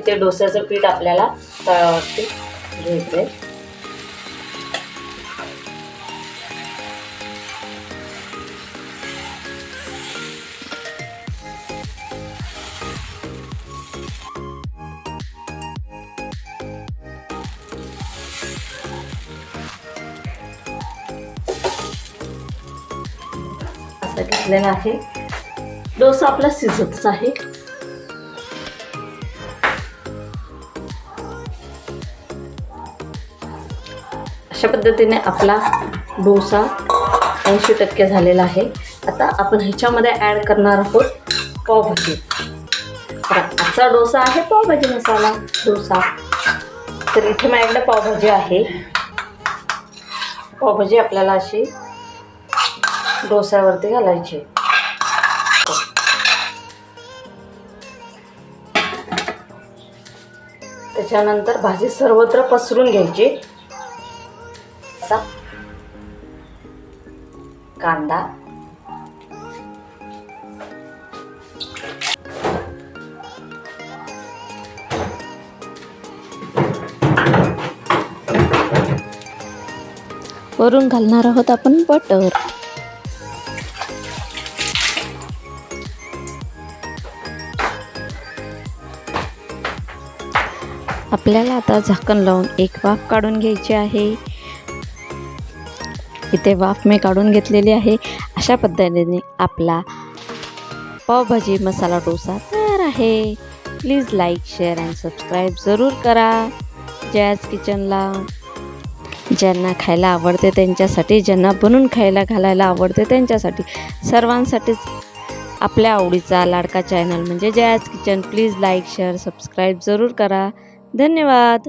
ते डोस्याचं पीठ आपल्याला तव्यावरती घ्यायचं आहे. असं घेतलेला आहे. डोसा आपला शिजतच आहे. अशा पद्धतीने आपला डोसा 80% झालेला आहे. आता आपण ह्याच्यामध्ये ॲड करणार आहोत पावभाजी. तर आजचा डोसा आहे पावभाजी मसाला डोसा. तर इथे माझ्याकडे पावभाजी आहे. पावभाजी आपल्याला अशी डोस्यावरती घालायची. त्याच्यानंतर भाजी सर्वत्र पसरून घ्यायची. असा कांदा, वरून घालणार आहोत आपण बटर. आपल्याला आता झाकण लावून एक वाफ काढून घ्यायची आहे. इथे वाफ मी काढून घेतलेली आहे. अशा पद्धतीने आपला पावभाजी मसाला डोसा तयार आहे. Please like, share and subscribe जरूर करा जयाज किचनला. ज्यांना खायला आवडते त्यांच्यासाठी, ज्यांना बनवून खायला घालायला आवडते त्यांच्यासाठी, सर्वांसाठीच आपल्या आवडीचा लाडका चॅनल म्हणजे Jaya's kitchen. Please like, share, subscribe जरूर करा. धन्यवाद.